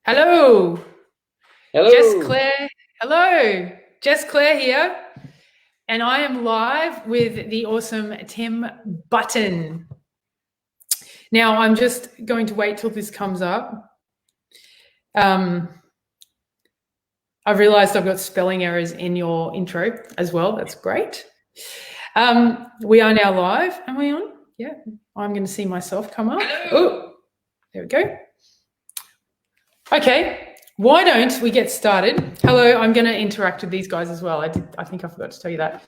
Hello, Jess Hello. Claire. Hello, Jess Claire here, and I am live with the awesome Tim Button. Now, I'm just going to wait till this comes up. I've realized I've got spelling errors in your intro as well. That's great. We are now live. Am I on? Yeah. I'm going to see myself come up. Oh, there we go. Okay. Why don't we get started? Hello, I'm going to interact with these guys as well. I think I forgot to tell you that.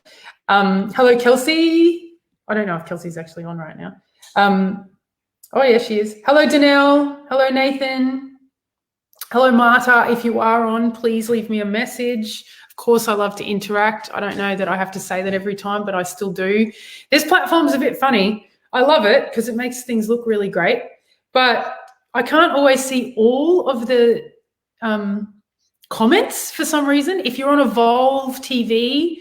Hello, Kelsey. I don't know if Kelsey's actually on right now. Oh, yeah, she is. Hello, Danelle. Hello, Nathan. Hello, Marta. If you are on, please leave me a message. Of course, I love to interact. I don't know that I have to say that every time, but I still do. This platform's a bit funny. I love it because it makes things look really great, but I can't always see all of the comments for some reason. If you're on Evolve TV,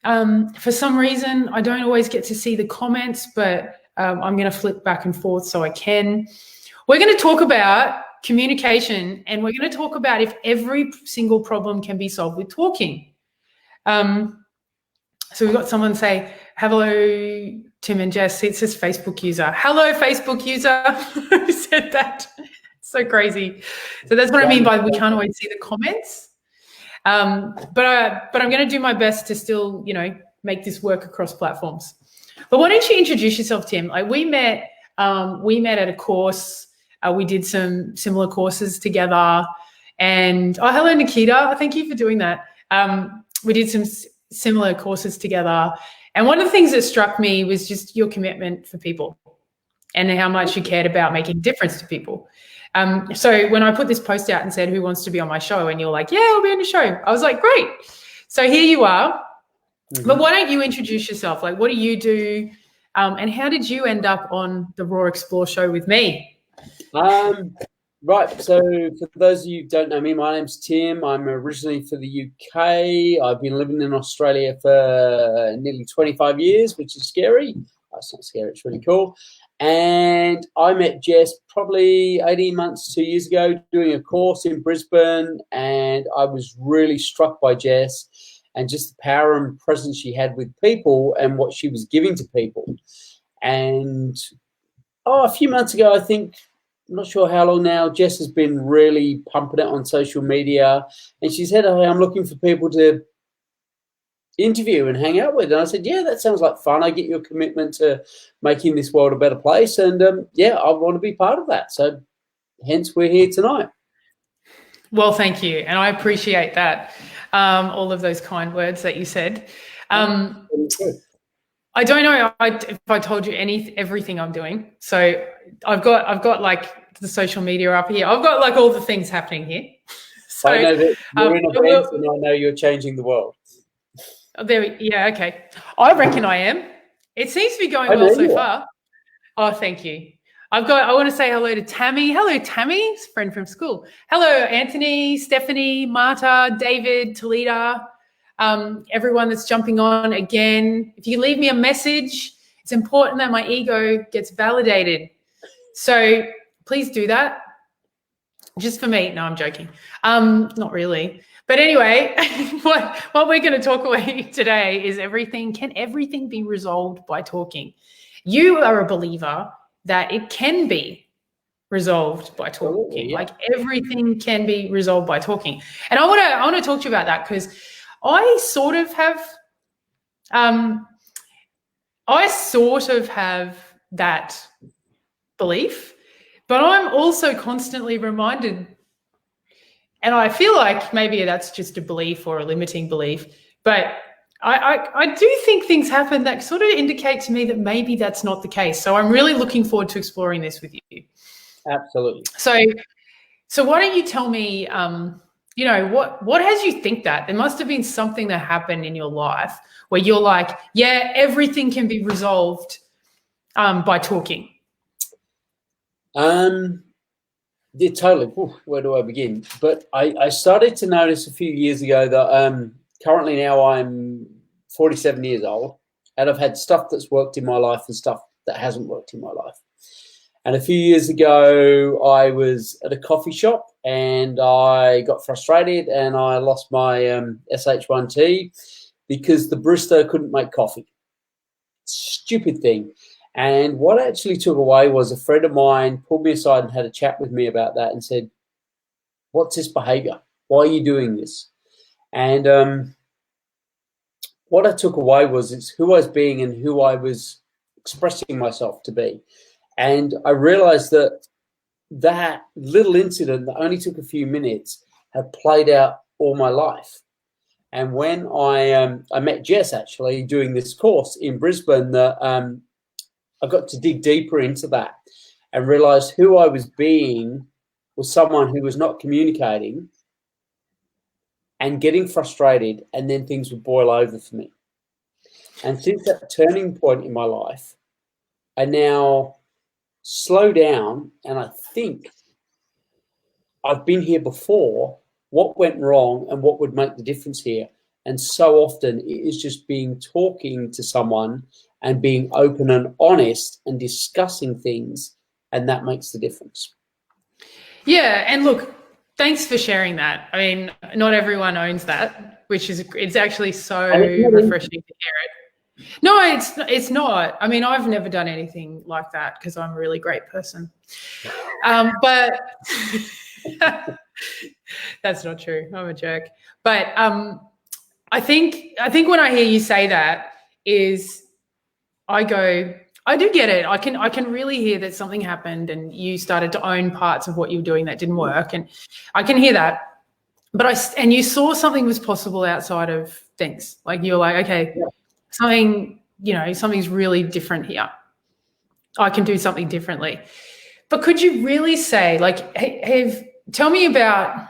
for some reason, I don't always get to see the comments, but I'm going to flip back and forth so I can. We're going to talk about communication, and we're going to talk about if every single problem can be solved with talking. So we've got someone say, hello, Tim and Jess. It says Facebook user. Hello, Facebook user. Who said that? It's so crazy. So that's what I mean by we can't always see the comments. But I'm going to do my best to still, make this work across platforms. But why don't you introduce yourself, Tim? Like we met at a course. We did some similar courses together. And hello, Nikita. Thank you for doing that. We did some similar courses together. And one of the things that struck me was just your commitment for people and how much you cared about making a difference to people. So when I put this post out and said, who wants to be on my show? And you're like, yeah, I'll be on the show. I was like, great. So here you are. Mm-hmm. But why don't you introduce yourself? Like, what do you do? And how did you end up on the Raw Explore show with me? Right. So for those of you who don't know me, my name's Tim. I'm originally from the UK. I've been living in Australia for nearly 25 years, which is scary. It's not scary. It's really cool. And I met Jess probably 18 months, 2 years ago, doing a course in Brisbane. And I was really struck by Jess and just the power and presence she had with people and what she was giving to people. And a few months ago, I think, I'm not sure how long now, Jess has been really pumping it on social media. And she said, hey, I'm looking for people to interview and hang out with. And I said, yeah, that sounds like fun. I get your commitment to making this world a better place. And I want to be part of that. So hence we're here tonight. Well, thank you. And I appreciate that. All of those kind words that you said. I don't know if I told you everything I'm doing. So I've got like the social media up here. I've got like all the things happening here. So I know that you're in events and I know you're changing the world. Yeah, okay. I reckon I am. It seems to be going well so far. Oh, thank you. I want to say hello to Tammy. Hello, Tammy, it's a friend from school. Hello, Anthony, Stephanie, Marta, David, Talita, everyone that's jumping on again. If you leave me a message, it's important that my ego gets validated. So please do that. Just for me. No, I'm joking. Not really. But anyway, what we're going to talk about today is can everything be resolved by talking? You are a believer that it can be resolved by talking. Yeah. Like everything can be resolved by talking. And I want to talk to you about that because I sort of have that belief, but I'm also constantly reminded, and I feel like maybe that's just a belief or a limiting belief, but I do think things happen that sort of indicate to me that maybe that's not the case. So I'm really looking forward to exploring this with you. Absolutely. So why don't you tell me, what has you think that? There must have been something that happened in your life where you're like, yeah, everything can be resolved by talking. Yeah, totally. Ooh, where do I begin? But I started to notice a few years ago that currently now I'm 47 years old and I've had stuff that's worked in my life and stuff that hasn't worked in my life. And a few years ago, I was at a coffee shop and I got frustrated and I lost my SH1T because the barista couldn't make coffee. Stupid thing. And what I actually took away was a friend of mine pulled me aside and had a chat with me about that and said, what's this behavior? Why are you doing this? And what I took away was it's who I was being and who I was expressing myself to be. And I realized that that little incident that only took a few minutes had played out all my life. And when I met Jess actually doing this course in Brisbane, that I got to dig deeper into that and realized who I was being was someone who was not communicating and getting frustrated, and then things would boil over for me. And since that turning point in my life, I now slow down and I think I've been here before, what went wrong and what would make the difference here. And so often it is just talking to someone and being open and honest and discussing things, and that makes the difference. Yeah, and look, thanks for sharing that. I mean, not everyone owns that, which is, it's actually so refreshing to hear it. No, it's not. I mean, I've never done anything like that because I'm a really great person. But that's not true. I'm a jerk. But I think when I hear you say that is I do get it. I can really hear that something happened and you started to own parts of what you were doing that didn't work, and I can hear that. But and you saw something was possible outside of things. Like you're like, okay, something's really different here. I can do something differently. But could you really say, like, tell me about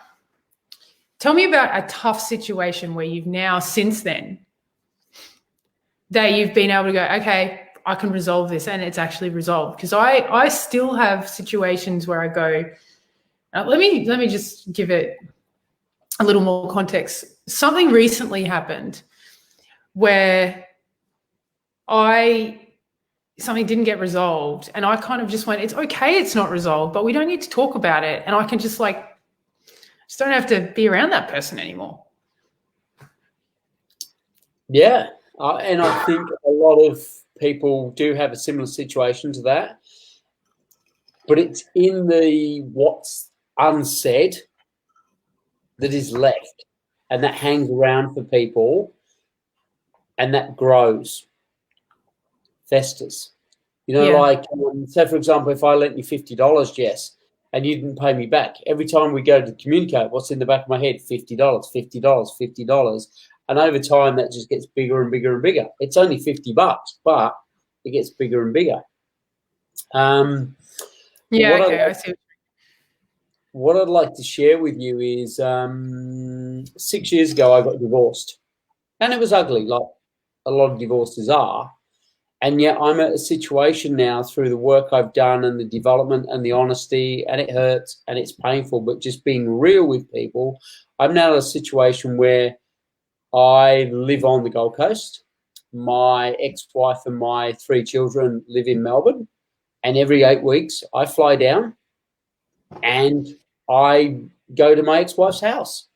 a tough situation where you've now since then that you've been able to go, okay, I can resolve this, and it's actually resolved. Because I still have situations where I go, let me just give it a little more context. Something recently happened where something didn't get resolved, and I kind of just went, it's okay, it's not resolved, but we don't need to talk about it, and I can just don't have to be around that person anymore. Yeah, and I think a lot of people do have a similar situation to that, but it's in the what's unsaid that is left, and that hangs around for people, and that grows, festers. Like, say, for example, if I lent you $50, Jess, and you didn't pay me back, every time we go to communicate, what's in the back of my head? $50, $50, $50. And over time, that just gets bigger and bigger and bigger. It's only $50, but it gets bigger and bigger. I see. What I'd like to share with you is 6 years ago, I got divorced. And it was ugly, like a lot of divorces are. And yet I'm at a situation now through the work I've done and the development and the honesty, and it hurts and it's painful, but just being real with people, I'm now in a situation where I live on the Gold Coast. My ex-wife and my 3 children live in Melbourne, and every 8 weeks I fly down and I go to my ex-wife's house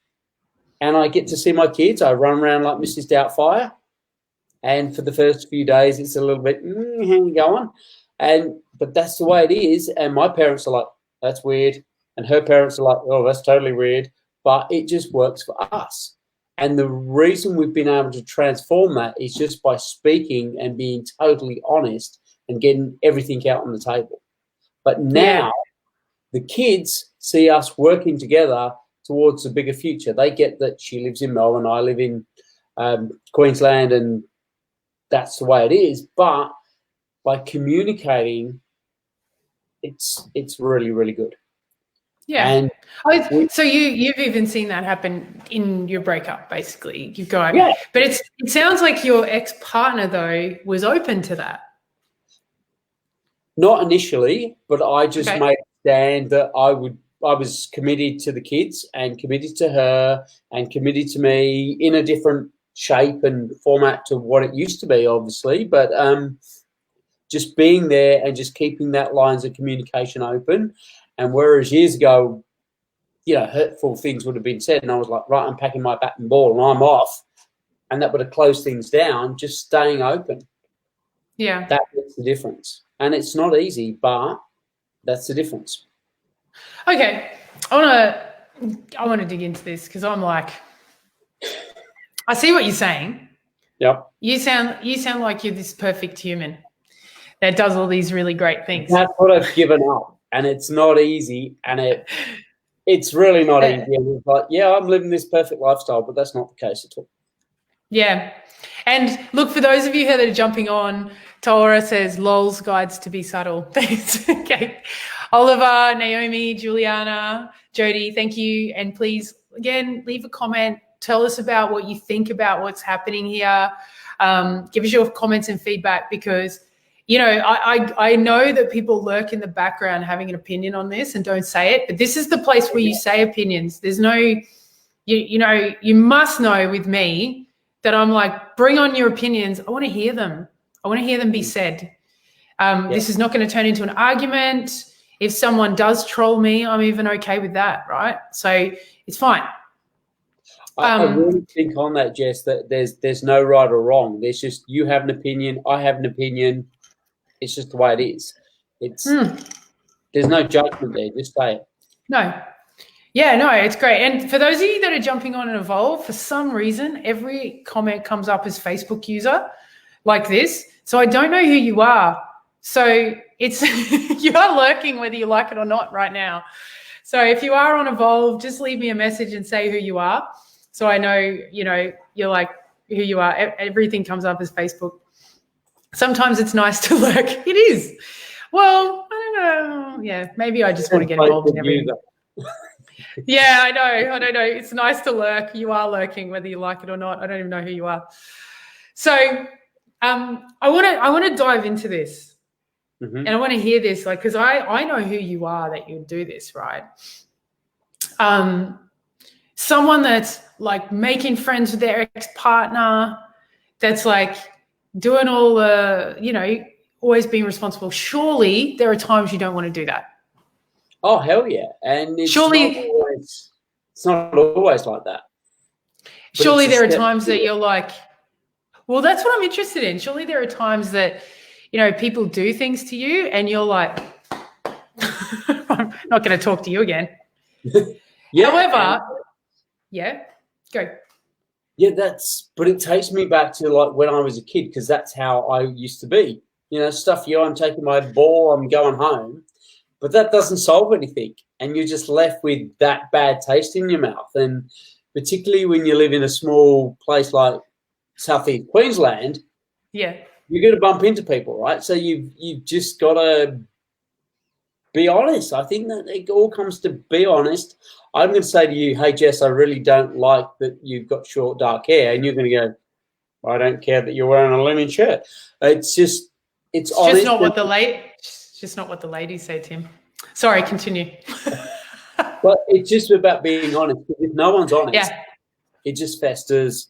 and I get to see my kids. I run around like Mrs. Doubtfire, and for the first few days it's a little bit, how you going? But that's the way it is, and my parents are like, that's weird, and her parents are like, oh, that's totally weird, but it just works for us. And the reason we've been able to transform that is just by speaking and being totally honest and getting everything out on the table. But now the kids see us working together towards a bigger future. They get that she lives in Melbourne, I live in Queensland, and that's the way it is. But by communicating, it's really, really good. Yeah. And so you've even seen that happen in your breakup, basically. You've gone, but it sounds like your ex-partner though was open to that. Not initially, but I just made a stand that I was committed to the kids and committed to her and committed to me in a different shape and format to what it used to be, obviously. But just being there and just keeping that lines of communication open. And whereas years ago, hurtful things would have been said, and I was like, right, I'm packing my bat and ball and I'm off, and that would have closed things down. Just staying open, that makes the difference. And it's not easy, but that's the difference. Okay, I want to dig into this because I'm like, I see what you're saying. Yep. You sound like you're this perfect human that does all these really great things. That's what I've given up, and it's not easy, and it's really not easy. And it's like, yeah, I'm living this perfect lifestyle, but that's not the case at all. Yeah. And look, for those of you that are jumping on, Tora says, LOL's guides to be subtle. Thanks. Okay. Oliver, Naomi, Juliana, Jody, thank you. And please, again, leave a comment. Tell us about what you think about what's happening here. Give us your comments and feedback because, I know that people lurk in the background having an opinion on this and don't say it, but this is the place where you say opinions. There's no, you must know with me that I'm like, bring on your opinions. I want to hear them. I want to hear them be said. This is not going to turn into an argument. If someone does troll me, I'm even okay with that, right? So it's fine. I really think on that, Jess, that there's no right or wrong. There's just you have an opinion, I have an opinion. It's just the way it is. There's no judgment there. Just say it. No. Yeah, no, it's great. And for those of you that are jumping on and evolve, for some reason, every comment comes up as Facebook user like this. So I don't know who you are. So it's you are lurking whether you like it or not right now. So if you are on Evolve, just leave me a message and say who you are. So I know, you're like who you are. Everything comes up as Facebook. Sometimes it's nice to lurk. It is. Well, I don't know. Yeah, maybe I just want to get involved in everything. Yeah, I don't know. It's nice to lurk. You are lurking, whether you like it or not. I don't even know who you are. So I want to dive into this. Mm-hmm. And I want to hear this, because I know who you are that you do this, right? Someone that's like making friends with their ex-partner, that's like doing all the, always being responsible. Surely there are times you don't want to do that. Oh, hell yeah. And it's not always like that. But surely there are times that you're like, well, that's what I'm interested in. Surely there are times that, people do things to you and you're like, I'm not going to talk to you again. Yeah. However, go. Yeah, but it takes me back to like when I was a kid, because that's how I used to be. Stuff I'm taking my ball, I'm going home. But that doesn't solve anything. And you're just left with that bad taste in your mouth. And particularly when you live in a small place like Southeast Queensland, you're going to bump into people, right? So you've just got to be honest. I think that it all comes to be honest. I'm going to say to you, hey, Jess, I really don't like that you've got short, dark hair. And you're going to go, I don't care that you're wearing a linen shirt. It's honest. Just not what the ladies say, Tim. Sorry, continue. But it's just about being honest. If no one's honest, it just festers.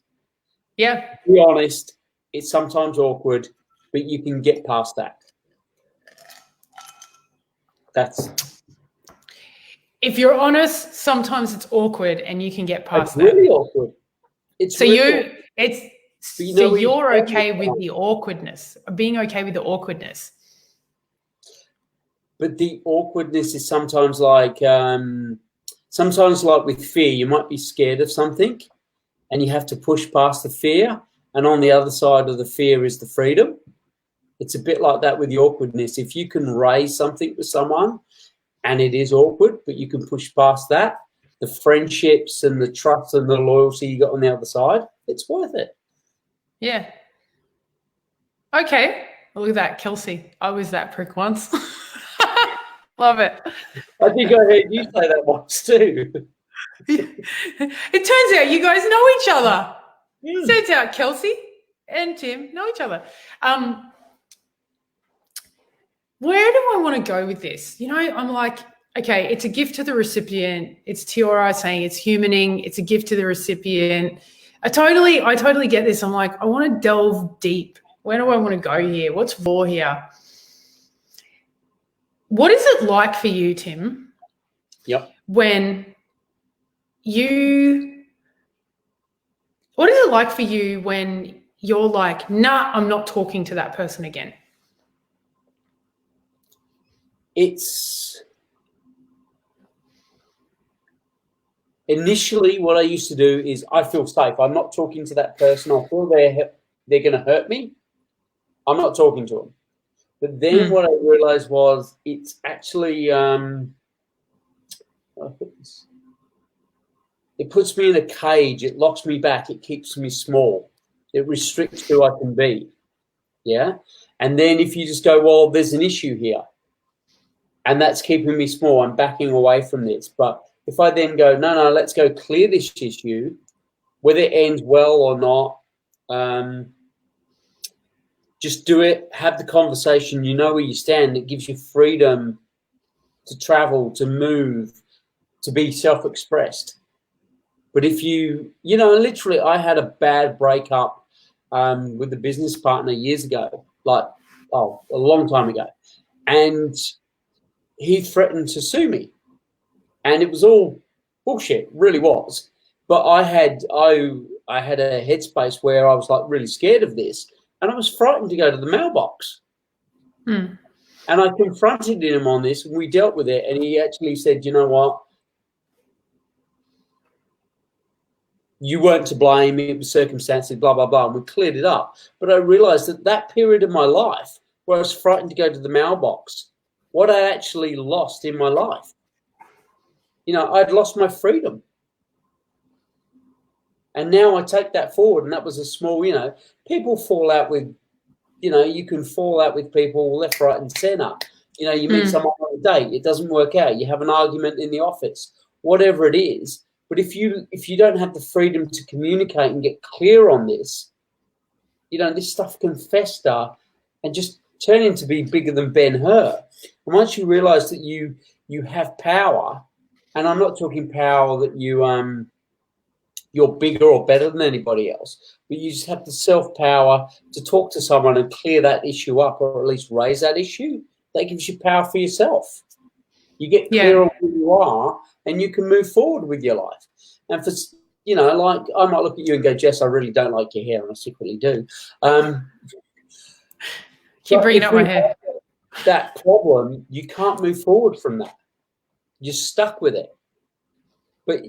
Yeah. Be honest. It's sometimes awkward, but you can get past that. If you're honest, sometimes it's awkward and you can get past that. It's really awkward. You're okay with the awkwardness, being okay with the awkwardness. But the awkwardness is sometimes like with fear. You might be scared of something and you have to push past the fear. And on the other side of the fear is the freedom. It's a bit like that with the awkwardness. If you can raise something with someone and it is awkward, but you can push past that, the friendships and the trust and the loyalty you got on the other side, it's worth it. Yeah. Okay. Look at that, Kelsey. I was that prick once. Love it. I think I heard you say that once too. It turns out you guys know each other. Turns out Kelsey and Tim know each other. Where do I want to go with this? I'm like, okay, it's a gift to the recipient. It's Tiora saying it's humaning. It's a gift to the recipient. I totally get this. I'm like, I want to delve deep. Where do I want to go here? What's raw here? What is it like for you, Tim? Yep. What is it like for you when you're like, nah, I'm not talking to that person again? It's initially what I used to do is I feel safe. I'm not talking to that person. I feel they're going to hurt me. I'm not talking to them. But then what I realized was it's actually it puts me in a cage. It locks me back. It keeps me small. It restricts who I can be. Yeah. And then if you just go, well, there's an issue here, and that's keeping me small, I'm backing away from this. But if I then go, no, let's go clear this issue, whether it ends well or not, just do it, have the conversation, you know where you stand. It gives you freedom to travel, to move, to be self-expressed. But if literally I had a bad breakup with a business partner years ago, a long time ago. And he threatened to sue me. And it was all bullshit, really was. But I had a headspace where I was like really scared of this. And I was frightened to go to the mailbox. And I confronted him on this, and we dealt with it. And he actually said, you know what? You weren't to blame. It was circumstances, blah, blah, blah. And we cleared it up. But I realized that period of my life where I was frightened to go to the mailbox, what I actually lost in my life. I'd lost my freedom. And now I take that forward, and that was a small, people fall out with, you can fall out with people left, right, and center. You meet someone on a date, it doesn't work out. You have an argument in the office, whatever it is. But if you don't have the freedom to communicate and get clear on this, this stuff can fester and just turn into be bigger than Ben-Hur. And once you realize that you have power, and I'm not talking power that you're bigger or better than anybody else, but you just have the self-power to talk to someone and clear that issue up, or at least raise that issue. That gives you power for yourself. You get clear on who you are, and you can move forward with your life. And for, like I might look at you and go, Jess, I really don't like your hair, and I secretly do. Keep bringing up my hair. That problem, you can't move forward from that. You're stuck with it. But,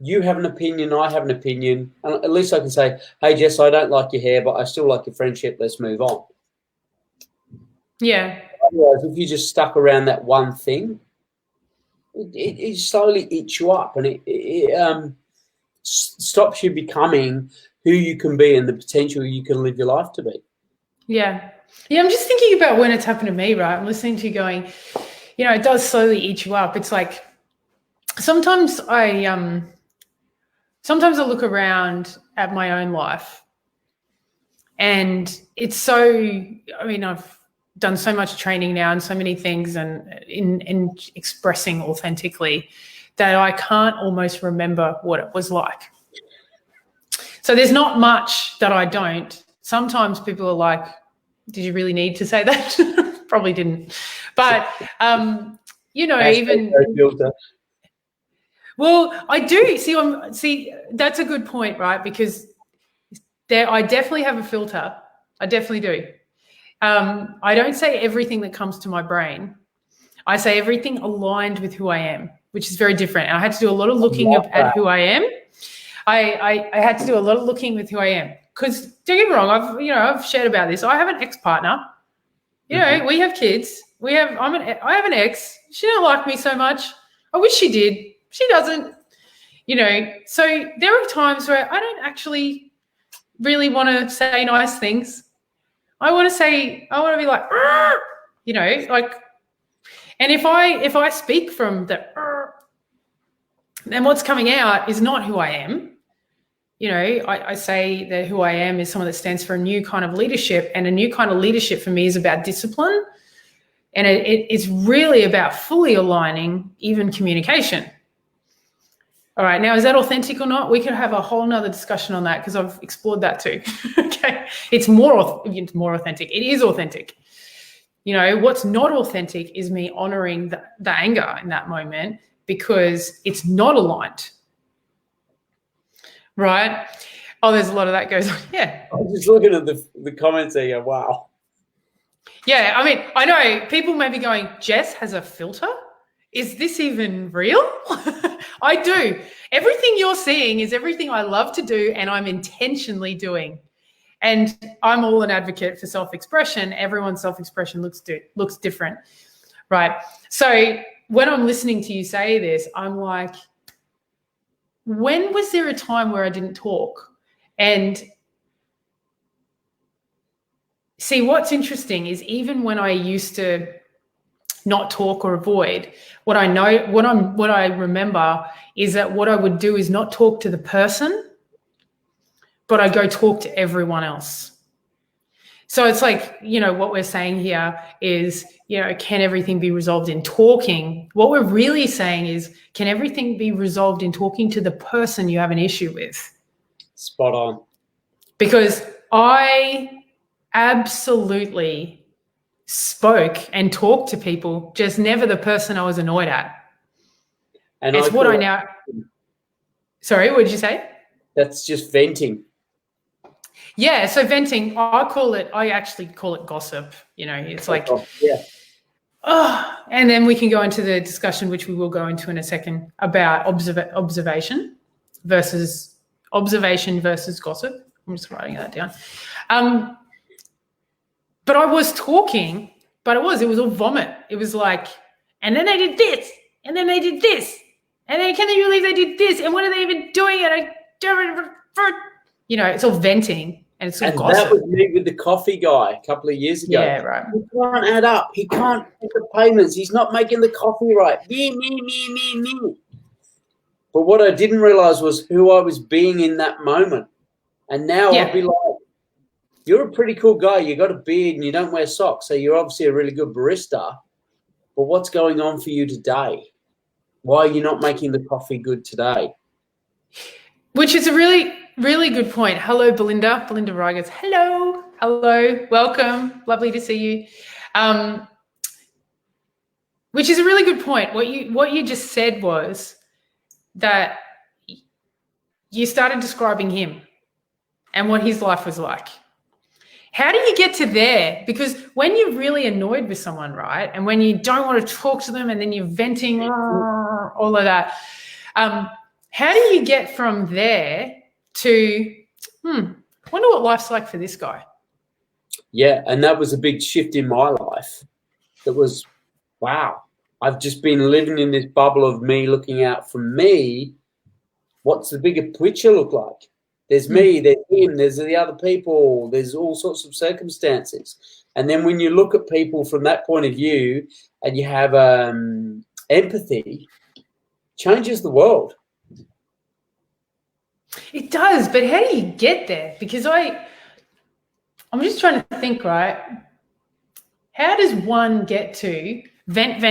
you have an opinion, I have an opinion, and at least I can say, hey, Jess, I don't like your hair, but I still like your friendship. Let's move on. Yeah. Otherwise, if you just stuck around that one thing, it slowly eats you up, and it stops you becoming who you can be and the potential you can live your life to be. Yeah. Yeah, I'm just thinking about when it's happened to me, right? I'm listening to you going, it does slowly eat you up. It's like sometimes I look around at my own life, and it's so, I've done so much training now and so many things and in expressing authentically that I can't almost remember what it was like. So there's not much that I don't. Sometimes people are like, did you really need to say that? Probably didn't. But, even... Well, I do. See, that's a good point, right? Because I definitely have a filter. I definitely do. I don't say everything that comes to my brain. I say everything aligned with who I am, which is very different. And I had to do a lot of looking at who I am. I had to do a lot of looking with who I am. Because don't get me wrong, I've shared about this. I have an ex-partner. We have kids. I have an ex. She don't like me so much. I wish she did. She doesn't. So there are times where I don't actually really want to say nice things. I want to be like, and if I speak from the, then what's coming out is not who I am. I say that who I am is someone that stands for a new kind of leadership, and a new kind of leadership for me is about discipline. And it's really about fully aligning even communication. All right. Now, is that authentic or not? We could have a whole nother discussion on that because I've explored that too. Okay. It's more authentic. It is authentic. What's not authentic is me honoring the anger in that moment because it's not aligned. Right? Oh, there's a lot of that goes on. Yeah. I was just looking at the comments there. Wow. Yeah, I mean, I know people may be going, Jess has a filter? Is this even real? I do. Everything you're seeing is everything I love to do and I'm intentionally doing. And I'm all an advocate for self-expression. Everyone's self-expression looks different, right? So when I'm listening to you say this, I'm like, when was there a time where I didn't talk? And see, what's interesting is even when I used to not talk or avoid, what I remember is that what I would do is not talk to the person, but I go talk to everyone else. So it's like, what we're saying here is, can everything be resolved in talking? What we're really saying is, can everything be resolved in talking to the person you have an issue with? Spot on. Because I absolutely spoke and talked to people, just never the person I was annoyed at. And it's what I now... Sorry, what did you say? That's just venting. Yeah, so venting, I actually call it gossip. It's like, yeah. Oh, and then we can go into the discussion, which we will go into in a second, about observation versus gossip. I'm just writing that down. But I was talking, but it was all vomit. It was like, and then they did this, and then they did this, and then can you believe they did this, and what are they even doing? And it's all venting. And it's all gossip. That was me with the coffee guy a couple of years ago. Yeah, right. He can't add up. He can't make the payments. He's not making the coffee right. Me. But what I didn't realize was who I was being in that moment. And now I'd be like, you're a pretty cool guy. You got a beard and you don't wear socks. So you're obviously a really good barista. But what's going on for you today? Why are you not making the coffee good today? Which is a really, really good point. Hello, Belinda. Belinda Rigas. Hello. Welcome. Lovely to see you. Which is a really good point. What you just said was that you started describing him and what his life was like. How do you get to there? Because when you're really annoyed with someone, right, and when you don't want to talk to them and then you're venting, all of that, how do you get from there to, I wonder what life's like for this guy? Yeah, and that was a big shift in my life. That was, wow, I've just been living in this bubble of me looking out for me. What's the bigger picture look like? There's me, there's him, there's the other people, there's all sorts of circumstances. And then when you look at people from that point of view and you have empathy, changes the world. It does, but how do you get there? Because I'm just trying to think, right? How does one get to vent?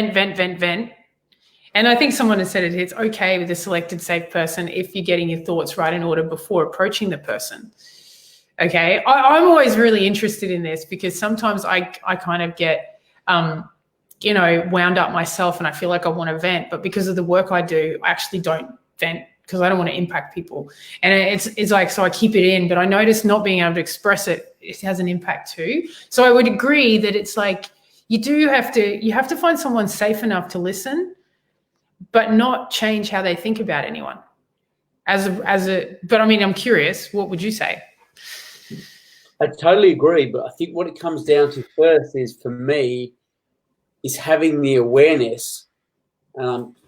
And I think someone has said it's okay with a selected safe person if you're getting your thoughts right in order before approaching the person. Okay, I'm always really interested in this because sometimes I kind of get, wound up myself and I feel like I want to vent, but because of the work I do, I actually don't vent because I don't want to impact people. And it's like, so I keep it in, but I notice not being able to express it has an impact too. So I would agree that it's like, you have to find someone safe enough to listen, but not change how they think about anyone. But I mean, I'm curious, what would you say? I totally agree, but I think what it comes down to first is, for me, is having the awareness.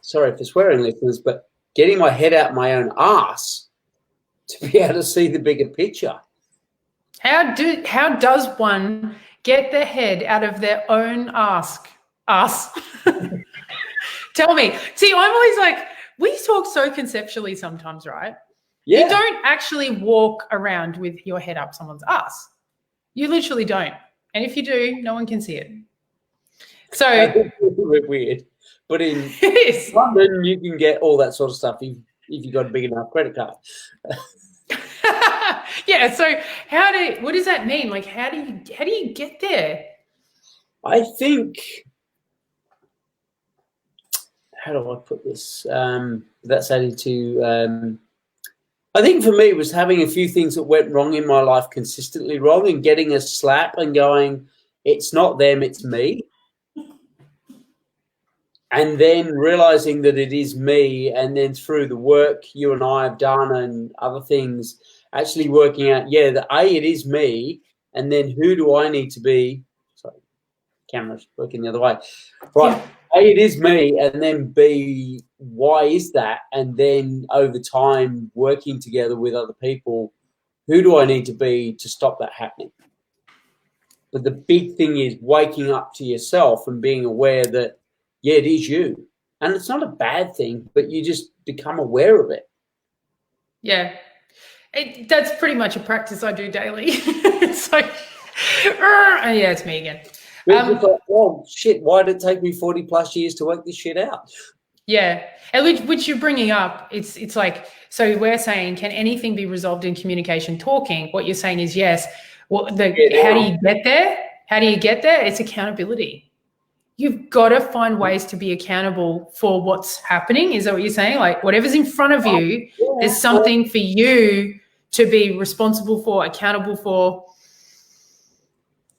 Sorry for swearing, listeners, but getting my head out my own ass to be able to see the bigger picture. How does one get their head out of their own ass? Tell me. See, I'm always like, we talk so conceptually sometimes, right? Yeah. You don't actually walk around with your head up someone's ass. You literally don't. And if you do, no one can see it. So it's a bit weird. But in London, you can get all that sort of stuff if you've got a big enough credit card. Yeah. So what does that mean? Like, how do you get there? I think, how do I put this? That's added to, I think for me it was having a few things that went wrong in my life consistently wrong and getting a slap and going, it's not them, it's me. And then realizing that it is me, and then through the work you and I have done and other things, actually working out, that A, it is me, and then who do I need to be? Sorry, camera's working the other way. Right, A, it is me, and then B, why is that? And then over time, working together with other people, who do I need to be to stop that happening? But the big thing is waking up to yourself and being aware that, it is you. And it's not a bad thing, but you just become aware of it. Yeah. That's pretty much a practice I do daily. It's like, it's me again. It's like, oh, shit, why did it take me 40 plus years to work this shit out? Yeah. And which you're bringing up, it's like, so we're saying, can anything be resolved in communication talking? What you're saying is yes. Well, how do you get there? How do you get there? It's accountability. You've got to find ways to be accountable for what's happening. Is that what you're saying? Like whatever's in front of you, there's something for you to be responsible for, accountable for.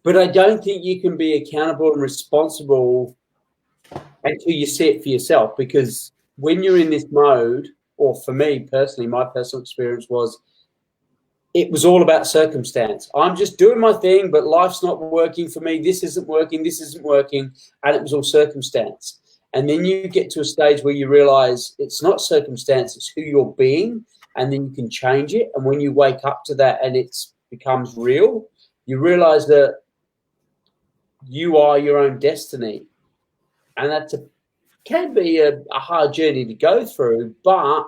But I don't think you can be accountable and responsible until you see it for yourself, because when you're in this mode, or for me personally, my personal experience was, it was all about circumstance. I'm just doing my thing, but life's not working for me. This isn't working. And it was all circumstance. And then you get to a stage where you realize it's not circumstance, it's who you're being, and then you can change it. And when you wake up to that and it becomes real, you realize that you are your own destiny. And that can be a hard journey to go through, but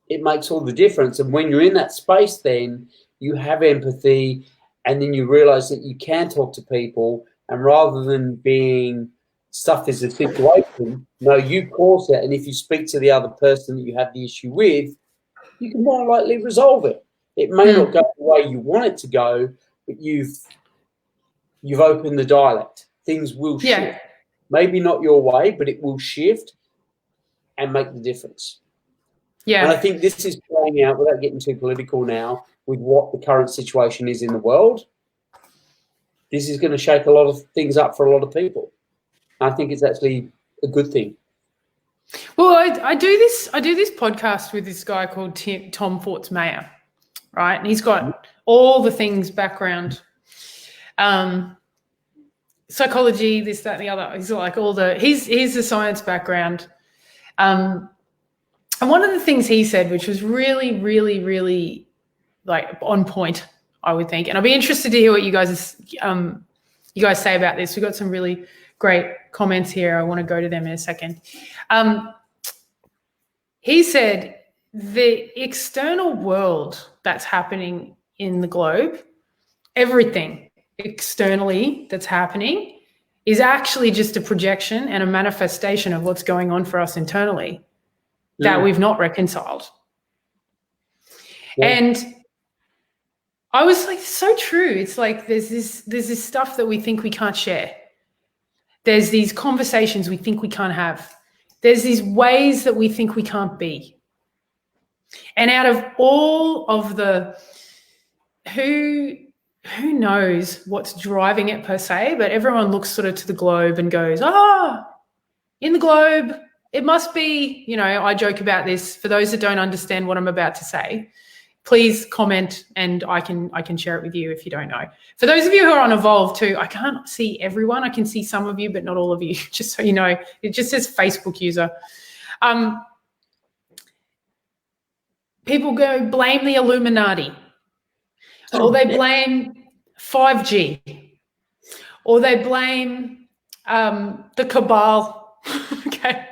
it makes all the difference. And when you're in that space, then you have empathy, and then you realize that you can talk to people, and rather than being stuff is a situation, no, you cause it. And if you speak to the other person that you have the issue with, you can more likely resolve it. It may not go the way you want it to go, but you've opened the dialect. Things will shift. Maybe not your way, but it will shift and make the difference. Yeah. And I think this is playing out, without getting too political now, with what the current situation is in the world. This is going to shake a lot of things up for a lot of people. I think it's actually a good thing. Well, I do this podcast with this guy called Tom Forts-Mayer, right? And he's got all the things background, psychology, this, that, and the other. He's like he's the science background. And one of the things he said, which was really, really, really like on point, I would think, and I'd be interested to hear what you guys say about this. We've got some really great comments here. I want to go to them in a second. He said the external world that's happening in the globe, everything externally that's happening is actually just a projection and a manifestation of what's going on for us internally that we've not reconciled. Yeah. And I was like, so true. It's like there's this stuff that we think we can't share. There's these conversations we think we can't have. There's these ways that we think we can't be. And out of all of the who knows what's driving it per se, but everyone looks sort of to the globe and goes, in the globe, it must be, I joke about this. For those that don't understand what I'm about to say, please comment and I can share it with you if you don't know. For those of you who are on Evolve too, I can't see everyone. I can see some of you, but not all of you, just so you know. It just says Facebook user. People go blame the Illuminati, or they blame 5G, or they blame the cabal, okay?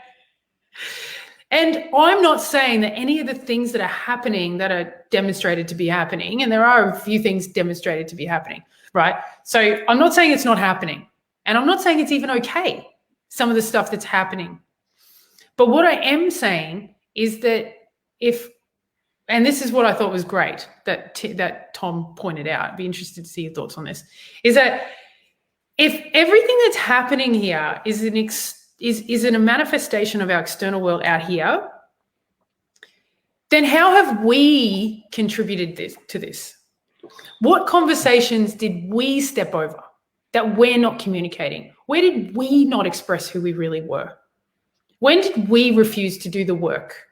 And I'm not saying that any of the things that are happening that are demonstrated to be happening, and there are a few things demonstrated to be happening, right? So I'm not saying it's not happening, and I'm not saying it's even okay, some of the stuff that's happening. But what I am saying is that if and this is what I thought was great that Tom pointed out. I'd be interested to see your thoughts on this, is that if everything that's happening here is in a manifestation of our external world out here, then how have we contributed to this? What conversations did we step over that we're not communicating? Where did we not express who we really were? When did we refuse to do the work?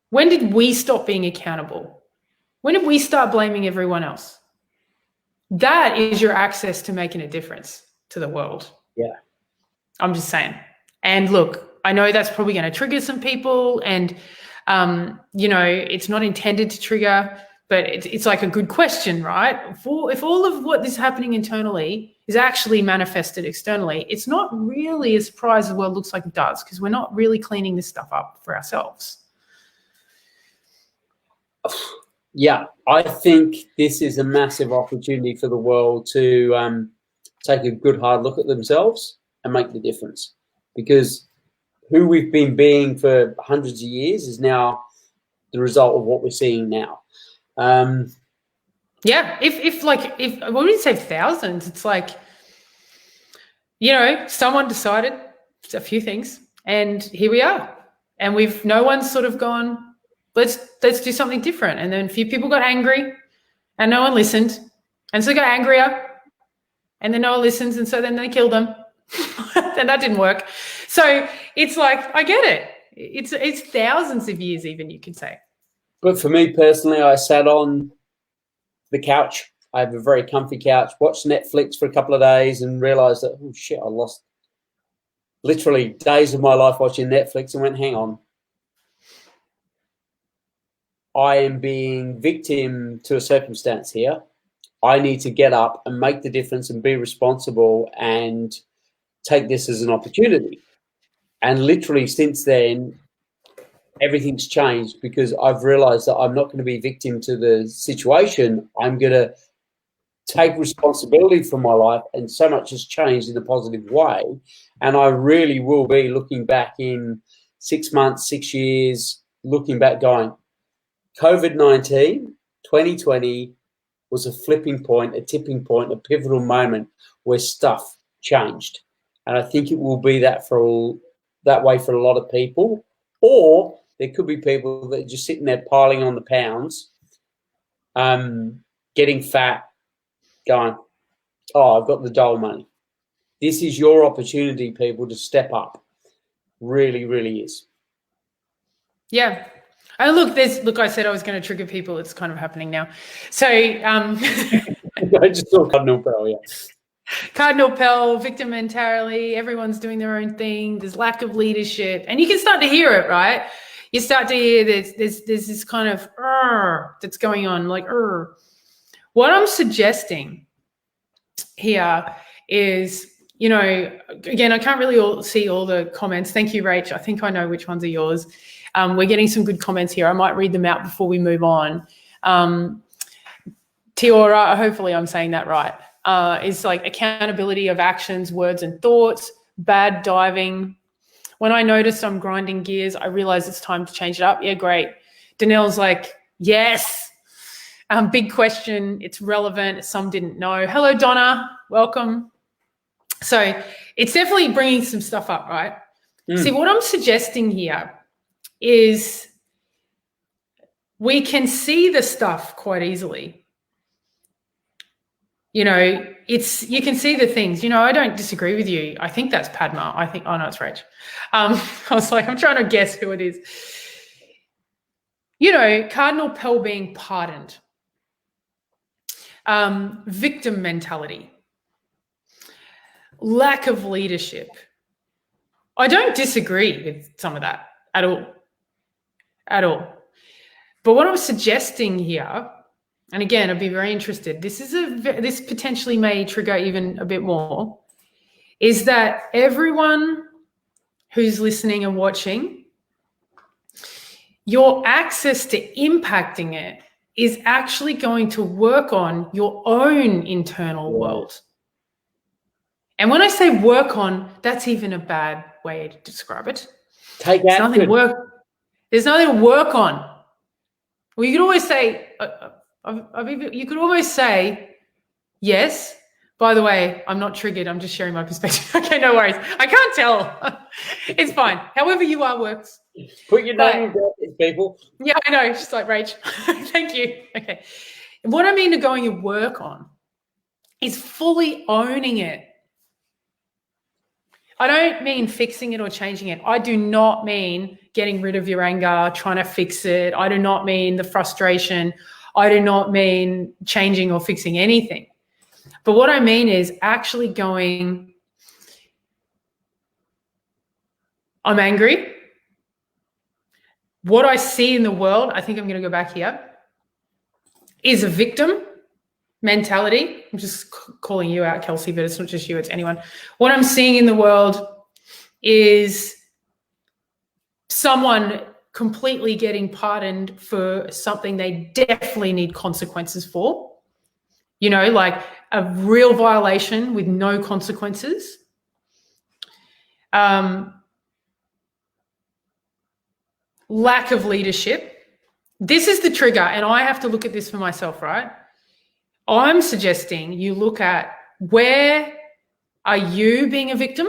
When did we stop being accountable? When did we start blaming everyone else? That is your access to making a difference to the world. Yeah. I'm just saying. And look, I know that's probably going to trigger some people, and, it's not intended to trigger, but it's like a good question, right? If all of what is happening internally is actually manifested externally, it's not really a surprise as the world looks like it does, because we're not really cleaning this stuff up for ourselves. Yeah, I think this is a massive opportunity for the world to take a good hard look at themselves and make the difference, because who we've been being for hundreds of years is now the result of what we're seeing now. Yeah, if I wouldn't say thousands, it's like, someone decided a few things, and here we are, and no one's sort of gone, let's do something different. And then a few people got angry, and no one listened, and so they got angrier, and then no one listens, and so then they killed them, and that didn't work. So it's like, I get it. It's thousands of years, even, you could say. But for me personally, I sat on the couch. I have a very comfy couch, watched Netflix for a couple of days and realized that, oh shit, I lost literally days of my life watching Netflix, and went, hang on. I am being victim to a circumstance here. I need to get up and make the difference and be responsible and take this as an opportunity. And literally since then, everything's changed, because I've realized that I'm not going to be victim to the situation. I'm going to take responsibility for my life, and so much has changed in a positive way. And I really will be looking back in 6 months, 6 years, looking back going, COVID-19, 2020 was a flipping point, a tipping point, a pivotal moment where stuff changed. And I think it will be that way for a lot of people. Or there could be people that are just sitting there piling on the pounds, getting fat, going, oh, I've got the dole money. This is your opportunity, people, to step up. Really, really is. Yeah. Oh, look, I said I was going to trigger people. It's kind of happening now. So I just saw Cardinal Pell, yeah. Cardinal Pell, victim mentality, everyone's doing their own thing. There's lack of leadership. And you can start to hear it, right? You start to hear there's this kind of that's going on, like What I'm suggesting here is, again, I can't really see all the comments. Thank you, Rach. I think I know which ones are yours. We're getting some good comments here. I might read them out before we move on. Tiora, hopefully I'm saying that right, is like accountability of actions, words, and thoughts. Bad diving. When I noticed I'm grinding gears, I realized it's time to change it up. Yeah, great. Danelle's like, yes. Big question. It's relevant. Some didn't know. Hello, Donna. Welcome. So it's definitely bringing some stuff up, right? See, what I'm suggesting here is we can see the stuff quite easily. You can see the things. I don't disagree with you. I think that's Padma. Oh no, it's Rach. I was like, I'm trying to guess who it is. Cardinal Pell being pardoned. Victim mentality. Lack of leadership. I don't disagree with some of that at all. But what I'm suggesting here, and again, I'd be very interested, this potentially may trigger even a bit more, is that everyone who's listening and watching, your access to impacting it is actually going to work on your own internal world. And when I say work on, that's even a bad way to describe it. Take action. There's nothing to work on. Well, you could always say, you could always say, yes. By the way, I'm not triggered. I'm just sharing my perspective. Okay, no worries. I can't tell. It's fine. However you are works. Put your name in brackets, people. Yeah, I know. It's just like Rach. Thank you. Okay. What I mean to going to work on is fully owning it. I don't mean fixing it or changing it. I do not mean getting rid of your anger, trying to fix it. I do not mean the frustration. I do not mean changing or fixing anything. But what I mean is actually going, I'm angry. What I see in the world, I think I'm going to go back here, is a victim mentality. I'm just calling you out, Kelsey, but it's not just you, it's anyone. What I'm seeing in the world is someone completely getting pardoned for something they definitely need consequences for. You know, like a real violation with no consequences. Lack of leadership. This is the trigger, and I have to look at this for myself, right? I'm suggesting you look at where are you being a victim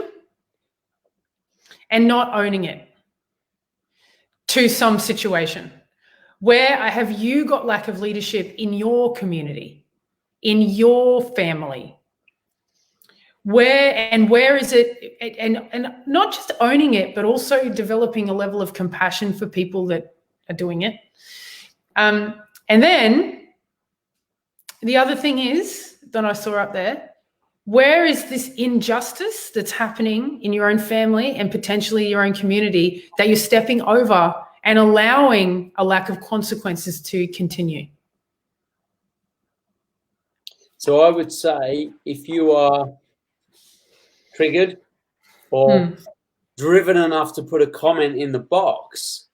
and not owning it to some situation. Where have you got lack of leadership in your community, in your family? Where is it, and not just owning it, but also developing a level of compassion for people that are doing it. And then the other thing is that I saw up there, where is this injustice that's happening in your own family and potentially your own community that you're stepping over and allowing a lack of consequences to continue? So I would say if you are triggered or driven enough to put a comment in the box,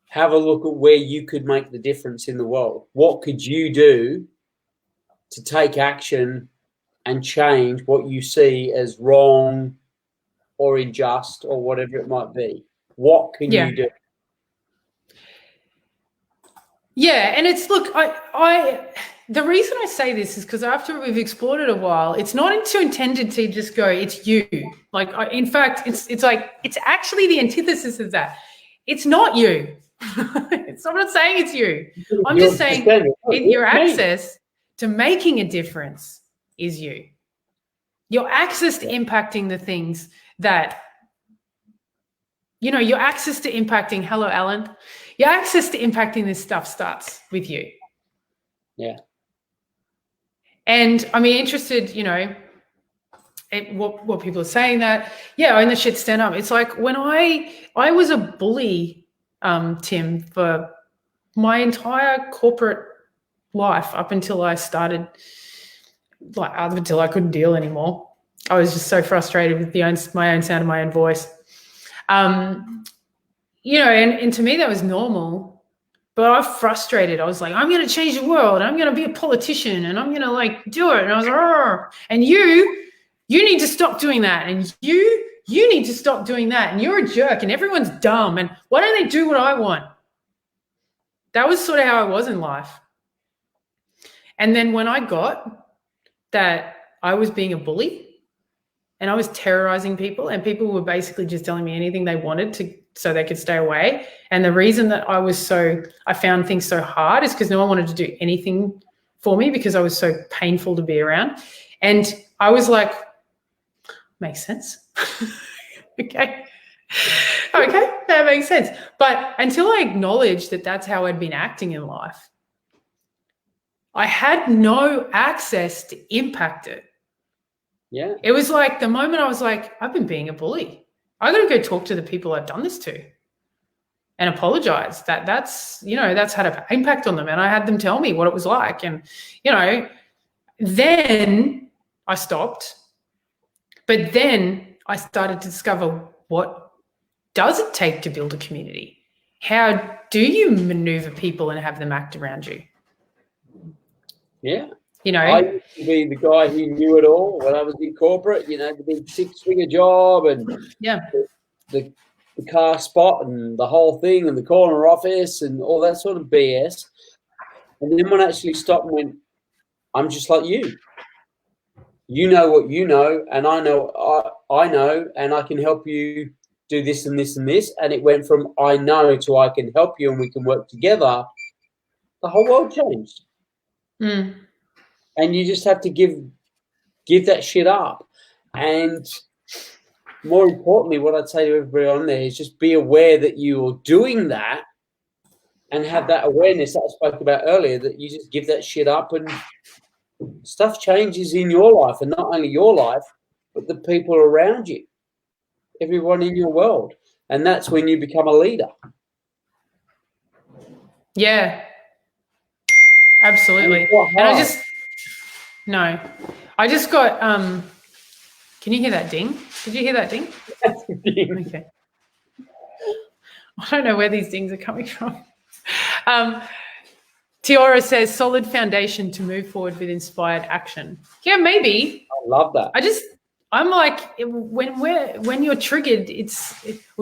have a look at where you could make the difference in the world. What could you do to take action and change what you see as wrong or unjust or whatever it might be? What can you do? Yeah, and it's, look, the reason I say this is because after we've explored it a while, it's not intended to just go, it's you. Like, in fact, it's like, it's actually the antithesis of that. It's not you. I'm not saying it's you. I'm just saying your access to making a difference is you. Your access to impacting the things that, you know, your access to impacting, hello, Alan, your access to impacting this stuff starts with you. Yeah. And I'm interested, you know, what people are saying that, yeah, own the shit, stand up. It's like when I was a bully, Tim, for my entire corporate life up until I started, like up until I couldn't deal anymore. I was just so frustrated with my own sound of my own voice. You know, and to me that was normal, but I was frustrated. I was like, I'm going to change the world. I'm going to be a politician and I'm going to like do it. And I was like, argh. And you need to stop doing that. And you need to stop doing that. And you're a jerk and everyone's dumb. And why don't they do what I want? That was sort of how I was in life. And then when I got that I was being a bully and I was terrorizing people and people were basically just telling me anything they wanted so they could stay away. And the reason that I found things so hard is because no one wanted to do anything for me because I was so painful to be around. And I was like, makes sense. Okay, that makes sense. But until I acknowledged that that's how I'd been acting in life, I had no access to impact it. Yeah. It was like the moment I was like, I've been being a bully. I got to go talk to the people I've done this to and apologize. That's had an impact on them. And I had them tell me what it was like. And, you know, then I stopped. But then I started to discover, what does it take to build a community? How do you maneuver people and have them act around you? Yeah. You know, I used to be the guy who knew it all when I was in corporate, you know, the big 6-figure job and the car spot and the whole thing and the corner office and all that sort of BS. And then when I actually stopped and went, I'm just like you. You know what you know, and I know, and I can help you do this and this and this. And it went from I know to I can help you and we can work together. The whole world changed. Mm. And you just have to give that shit up. And more importantly, what I'd say to everybody on there is just be aware that you're doing that and have that awareness that I spoke about earlier, that you just give that shit up and stuff changes in your life, and not only your life, but the people around you, everyone in your world. And that's when you become a leader. Yeah, absolutely. And I just got, can you hear that ding? Did you hear that ding? That's the ding. Okay. I don't know where these dings are coming from. Tiora says, solid foundation to move forward with inspired action. Yeah, maybe. I love that. I'm like, when you're triggered,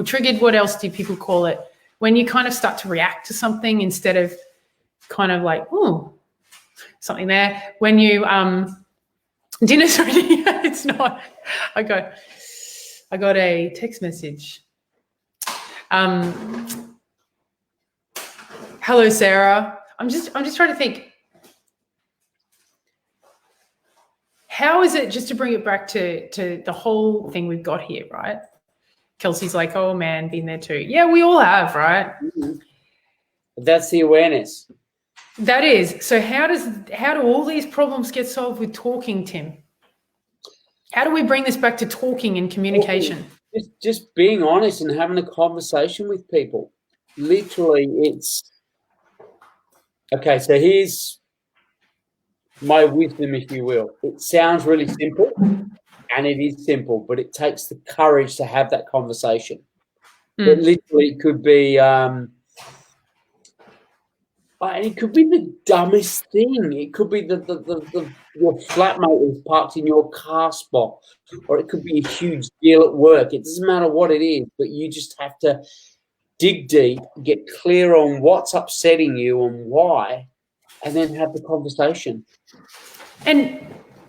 triggered, what else do people call it? When you kind of start to react to something instead of kind of like, oh, something there. When you, dinner's ready. It's not. I got a text message. Hello, Sarah. I'm just trying to think. How is it, just to bring it back to the whole thing we've got here, right? Kelsey's like, oh man, been there too. Yeah, we all have, right? Mm-hmm. That's the awareness. That is. So how do all these problems get solved with talking, Tim? How do we bring this back to talking and communication? Just being honest and having a conversation with people. Literally, it's okay. So here's my wisdom, if you will. It sounds really simple, and it is simple, but it takes the courage to have that conversation. It literally could be, and it could be the dumbest thing. It could be your flatmate is parked in your car spot, or it could be a huge deal at work. It doesn't matter what it is, but you just have to dig deep, get clear on what's upsetting you and why, and then have the conversation. And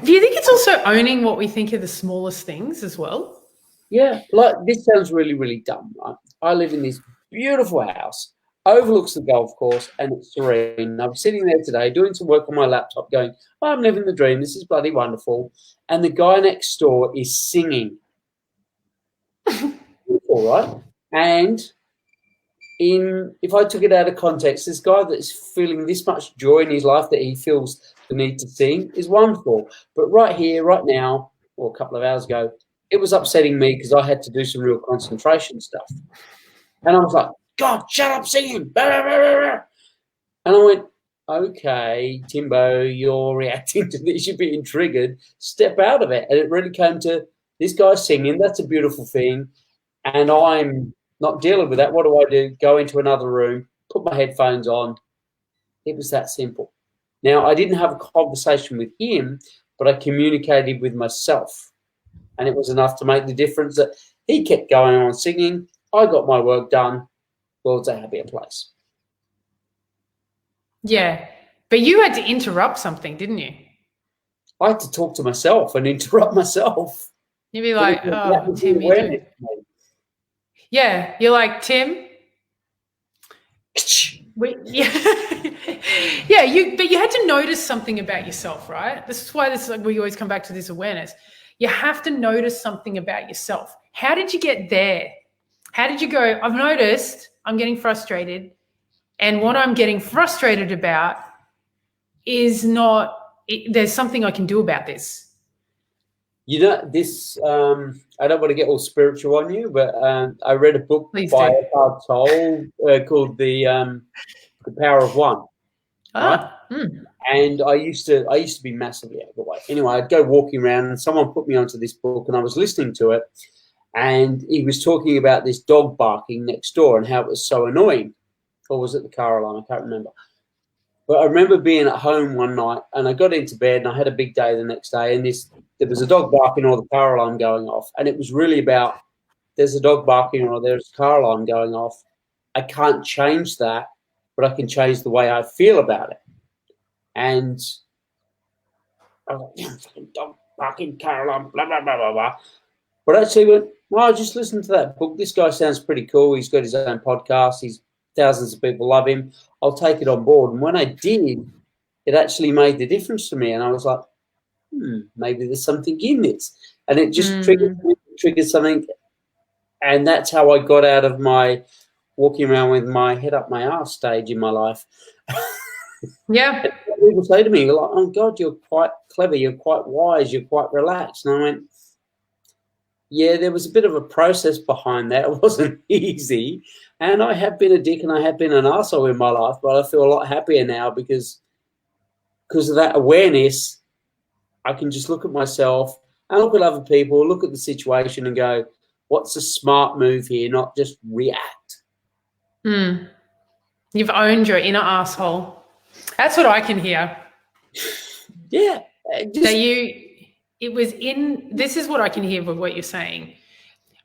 do you think it's also owning what we think are the smallest things as well? Yeah, like this sounds really, really dumb, right? I live in this beautiful house, overlooks the golf course, and it's serene. I'm sitting there today doing some work on my laptop going, oh, I'm living the dream. This is bloody wonderful. And the guy next door is singing. All right. And if I took it out of context, this guy that's feeling this much joy in his life that he feels the need to sing is wonderful. But right here, right now, or a couple of hours ago, it was upsetting me because I had to do some real concentration stuff. And I was like, God, shut up singing. And I went, okay, Timbo, you're reacting to this. You're being triggered. Step out of it. And it really came to this guy singing. That's a beautiful thing. And I'm not dealing with that. What do? Go into another room, put my headphones on. It was that simple. Now, I didn't have a conversation with him, but I communicated with myself. And it was enough to make the difference that he kept going on singing. I got my work done. World's a happier place. Yeah. But you had to interrupt something, didn't you? I had to talk to myself and interrupt myself. You'd be like, oh, Tim, you do. Yeah. You're like, Tim. Yeah. But you had to notice something about yourself, right? This is why we always come back to this awareness. You have to notice something about yourself. How did you get there? How did you go, I've noticed I'm getting frustrated, and what I'm getting frustrated about is there's something I can do about this. You know, this, I don't want to get all spiritual on you, but I read a book by Eckhart Tolle called The Power of One. Right? And I used to be massively overweight. Anyway, I'd go walking around and someone put me onto this book and I was listening to it, and he was talking about this dog barking next door and how it was so annoying. Or was it the car alarm? I can't remember. But I remember being at home one night and I got into bed and I had a big day the next day, and there was a dog barking or the car alarm going off. And it was really about, there's a dog barking or there's a car alarm going off. I can't change that, but I can change the way I feel about it. And I was like, don't fucking carry on, blah, blah, blah, blah, blah. But actually went, well, just listen to that book. This guy sounds pretty cool. He's got his own podcast. Thousands of people love him. I'll take it on board. And when I did, it actually made the difference to me. And I was like, maybe there's something in this. And it just triggered something. And that's how I got out of my walking around with my head up my arse stage in my life. Yeah. People say to me, like, oh, God, you're quite clever. You're quite wise. You're quite relaxed. And I went, yeah, there was a bit of a process behind that. It wasn't easy. And I have been a dick and I have been an arsehole in my life, but I feel a lot happier now because of that awareness. I can just look at myself and look at other people, look at the situation and go, what's a smart move here, not just react. You've owned your inner asshole. That's what I can hear. Yeah. This is what I can hear with what you're saying.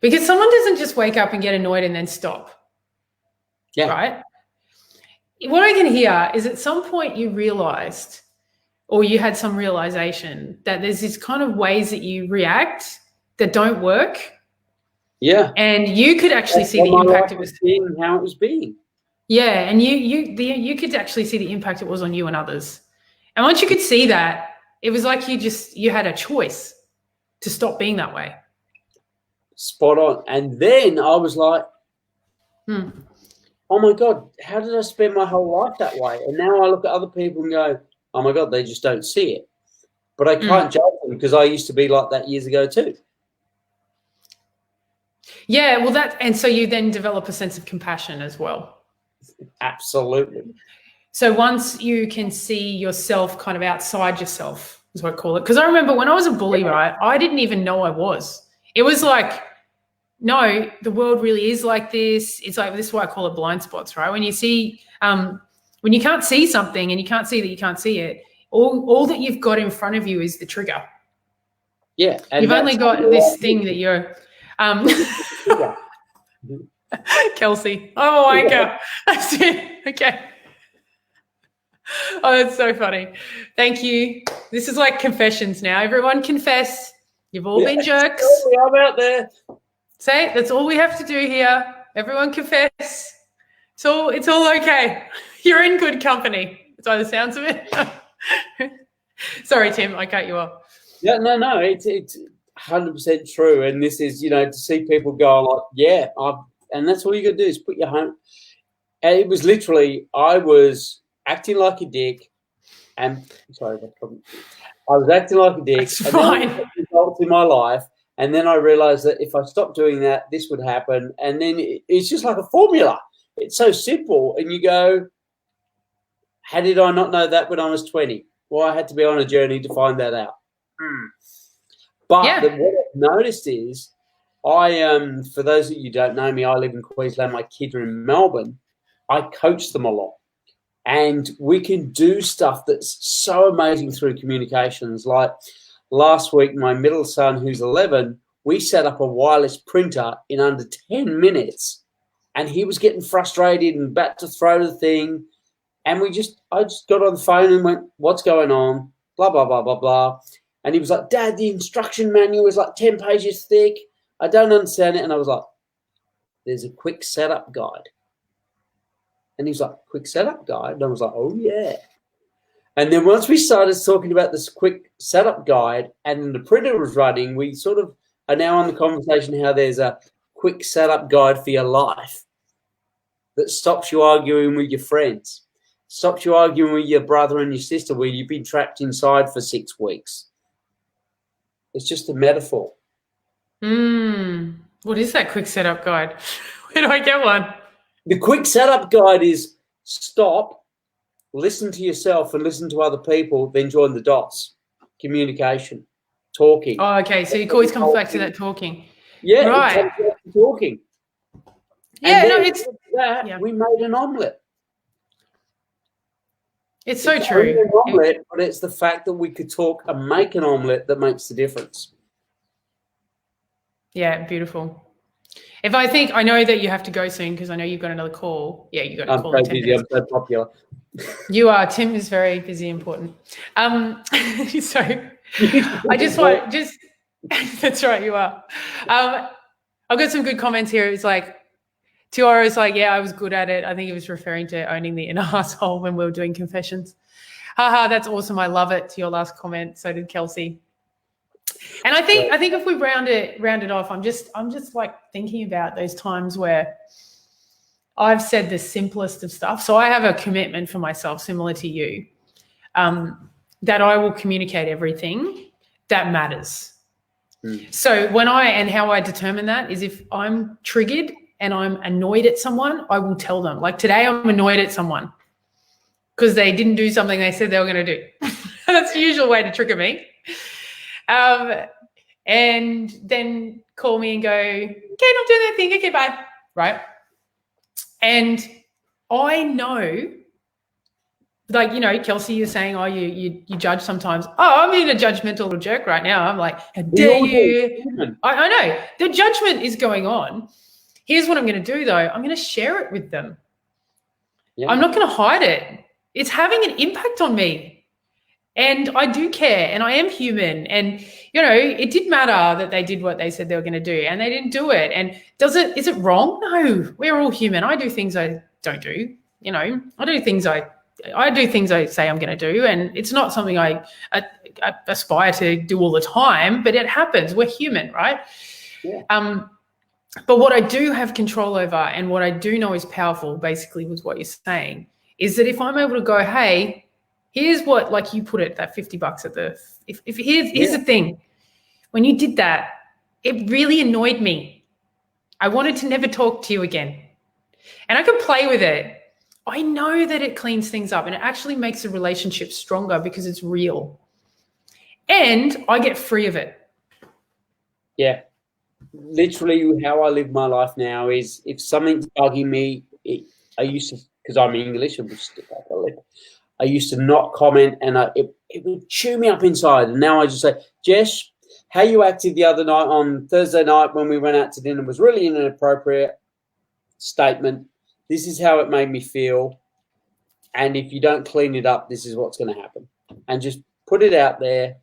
Because someone doesn't just wake up and get annoyed and then stop. Yeah. Right? What I can hear is at some point you realized, or you had some realization that there's these kind of ways that you react that don't work. Yeah. And you could actually see the impact it was being, how it was being. Yeah, and you could actually see the impact it was on you and others. And once you could see that, it was like you had a choice to stop being that way. Spot on. And then I was like, oh my God, how did I spend my whole life that way? And now I look at other people and go, oh my God, they just don't see it. But I can't judge them because I used to be like that years ago too. Yeah, well, and so you then develop a sense of compassion as well. Absolutely. So once you can see yourself kind of outside yourself, is what I call it. Because I remember when I was a bully, right, I didn't even know I was. It was like, no, the world really is like this. It's like, this is why I call it blind spots, right? When you see, when you can't see something and you can't see that you can't see it, all that you've got in front of you is the trigger. Yeah. And you've only got this thing that you're... Kelsey. Oh, my God. That's it. Okay. Oh, that's so funny. Thank you. This is like confessions now. Everyone confess. You've all been jerks. I'm out there. Say it. That's all we have to do here. Everyone confess. It's all okay. You're in good company. That's by the sounds of it. Sorry, Tim. I cut you off. Yeah, no. It's 100% true. And this is, to see people go like, yeah, and that's all you got to do is put your home. And it was literally, I was acting like a dick, and I was acting like a dick. That's fine. Results in my life, and then I realized that if I stopped doing that, this would happen. And then it's just like a formula. It's so simple, and you go, how did I not know that when I was 20? Well, I had to be on a journey to find that out. But what I've noticed is, for those of you who don't know me, I live in Queensland. My kids are in Melbourne. I coach them a lot. And we can do stuff that's so amazing through communications. Like last week, my middle son, who's 11, we set up a wireless printer in under 10 minutes. And he was getting frustrated and about to throw the thing. And I just got on the phone and went, what's going on? Blah, blah, blah, blah, blah. And he was like, Dad, the instruction manual is like 10 pages thick. I don't understand it. And I was like, there's a quick setup guide. And he was like, quick setup guide? And I was like, oh, yeah. And then once we started talking about this quick setup guide and the printer was running, we sort of are now on the conversation how there's a quick setup guide for your life that stops you arguing with your friends, stops you arguing with your brother and your sister where you've been trapped inside for 6 weeks. It's just a metaphor. What is that quick setup guide? Where do I get one? The quick setup guide is stop, listen to yourself and listen to other people, then join the dots. Communication, talking. Oh, okay. So it always comes back to that talking. Yeah, right. It comes back to talking. Yeah, we made an omelette. It's so true. An omelette, but it's the fact that we could talk and make an omelette that makes the difference. Yeah, beautiful. I know that you have to go soon because I know you've got another call. Yeah, you got a call. I'm so busy. I'm so popular. You are. Tim is very busy, important. So I just want that's right, you are. I've got some good comments here. It's like Tiora is like, yeah, I was good at it. I think he was referring to owning the inner asshole when we were doing confessions. Haha, that's awesome. I love it. To your last comment, so did Kelsey. And I think if we round it off, I'm just like thinking about those times where I've said the simplest of stuff. So I have a commitment for myself, similar to you, that I will communicate everything that matters. So how I determine that is if I'm triggered and I'm annoyed at someone, I will tell them. Like today, I'm annoyed at someone because they didn't do something they said they were going to do. That's the usual way to trigger me. And then call me and go, okay, not doing that thing. Okay, bye. Right. And I know, like, you know, Kelsey, you're saying, oh, you judge sometimes. Oh, I'm being a judgmental little jerk right now. I'm like, how dare you? I know. The judgment is going on. Here's what I'm going to do, though. I'm going to share it with them. Yeah. I'm not going to hide it. It's having an impact on me. And I do care, and I am human. And, you know, it did matter that they did what they said they were going to do, and they didn't do it. And is it wrong? No, we're all human. I do things I don't do. You know, I do things I say I'm going to do, and it's not something I aspire to do all the time, but it happens. We're human, right? Yeah. But what I do have control over, and what I do know is powerful, basically, was what you're saying, is that if I'm able to go, hey, here's what, like you put it, that $50 at the, here's the thing. When you did that, it really annoyed me. I wanted to never talk to you again. And I could play with it. I know that it cleans things up and it actually makes the relationship stronger because it's real. And I get free of it. Yeah. Literally how I live my life now is if something's bugging me, I used to, because I'm English, I used to not comment, and it would chew me up inside. And now I just say, Jess, how you acted the other night on Thursday night when we went out to dinner was really an inappropriate statement. This is how it made me feel. And if you don't clean it up, this is what's going to happen. And just put it out there,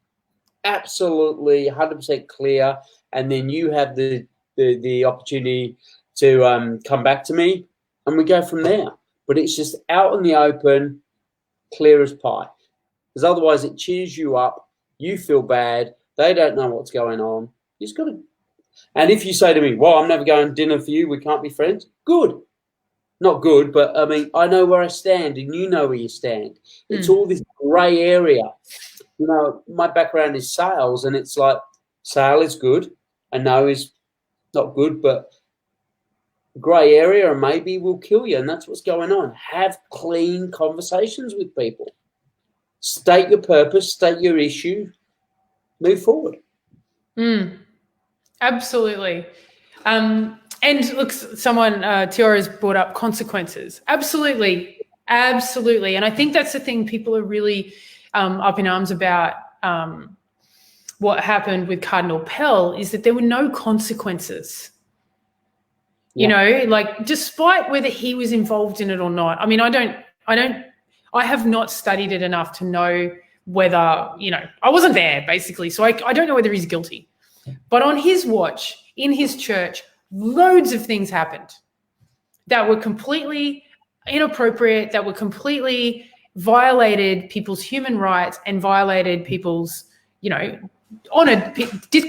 absolutely 100% clear. And then you have the opportunity to come back to me, and we go from there. But it's just out in the open, clear as pie. Because otherwise it cheers you up, you feel bad, they don't know what's going on. You just got to. And if you say to me, well, I'm never going to dinner for you, we can't be friends, good. Not good, but I mean, I know where I stand and you know where you stand. It's all this grey area. You know, my background is sales, and it's like sale is good and no is not good, but grey area and maybe will kill you, and that's what's going on. Have clean conversations with people. State your purpose, state your issue, move forward. Absolutely. And look, someone, Tiora's brought up consequences. Absolutely. Absolutely. And I think that's the thing people are really up in arms about. What happened with Cardinal Pell is that there were no consequences. You know, like despite whether he was involved in it or not. I mean, I have not studied it enough to know whether, you know, I wasn't there basically. So I don't know whether he's guilty. But on his watch, in his church, loads of things happened that were completely inappropriate, that were completely violated people's human rights and violated people's, you know,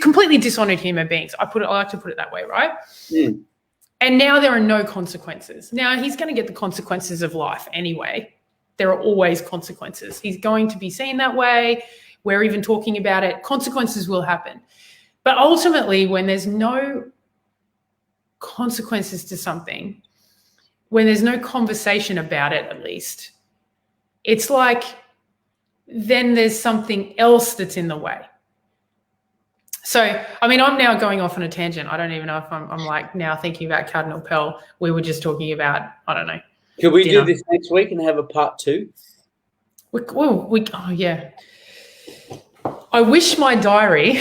completely dishonored human beings. I like to put it that way, right? And now there are no consequences. Now he's going to get the consequences of life anyway. There are always consequences. He's going to be seen that way. We're even talking about it. Consequences will happen. But ultimately, when there's no consequences to something, when there's no conversation about it, at least, it's like then there's something else that's in the way. So, I mean, I'm now going off on a tangent. I don't even know if I'm like now thinking about Cardinal Pell. We were just talking about, I don't know. Could we do this next week and have a part 2? Oh, yeah. I wish my diary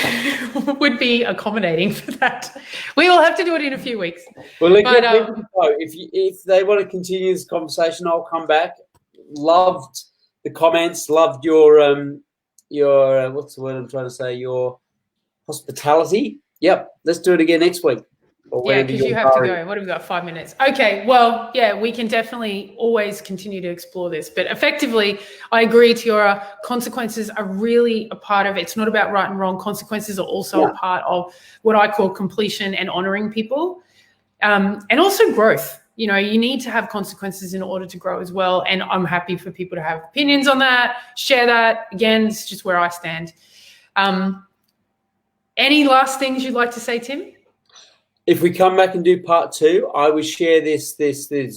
would be accommodating for that. We will have to do it in a few weeks. Well, if they want to continue this conversation, I'll come back. loved the comments, loved your what's the word I'm trying to say? Your hospitality. Yep, let's do it again next week. Yeah, because you have to go. What have we got? 5 minutes. Okay, well, yeah, we can definitely always continue to explore this. But effectively, I agree, Tiora, consequences are really a part of it. It's not about right and wrong. Consequences are also a part of what I call completion and honoring people, and also growth. You know, you need to have consequences in order to grow as well. And I'm happy for people to have opinions on that, share that. Again, it's just where I stand. Any last things you'd like to say, Tim? If we come back and do part 2, I would share this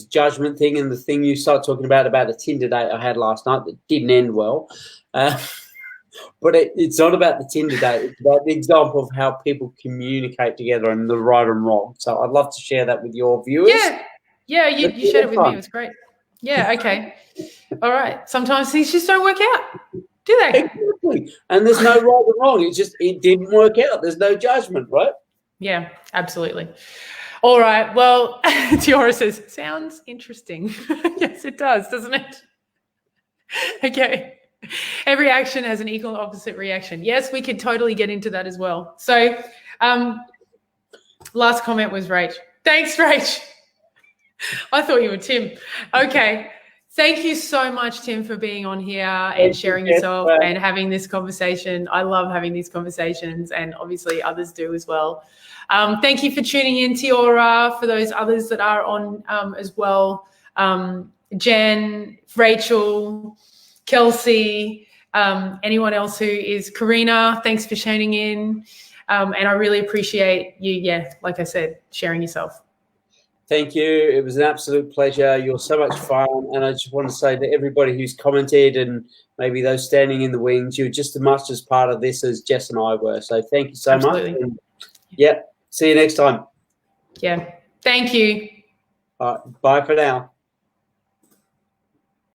judgment thing and the thing you start talking about a Tinder date I had last night that didn't end well. But it's not about the Tinder date. It's about the example of how people communicate together and the right and wrong. So I'd love to share that with your viewers. Yeah, you shared it with me. It was great. Yeah, okay. All right. Sometimes things just don't work out, do they? Exactly. And there's no right and wrong. It didn't work out. There's no judgment, right? Yeah, absolutely. All right. Well, Tiora says, sounds interesting. Yes, it does, doesn't it? Okay. Every action has an equal and opposite reaction. Yes, we could totally get into that as well. So last comment was Rach. Thanks, Rach. I thought you were Tim. Okay. Thank you so much, Tim, for being on here and sharing yourself and having this conversation. I love having these conversations, and obviously others do as well. Thank you for tuning in, Tiora, for those others that are on as well. Jen, Rachel, Kelsey, anyone else who is Karina, thanks for tuning in. And I really appreciate you, like I said, sharing yourself. Thank you. It was an absolute pleasure. You're so much fun. And I just want to say to everybody who's commented and maybe those standing in the wings, you're just as much as part of this as Jess and I were. So thank you so much. And, see you next time. Yeah. Thank you. All right. Bye for now.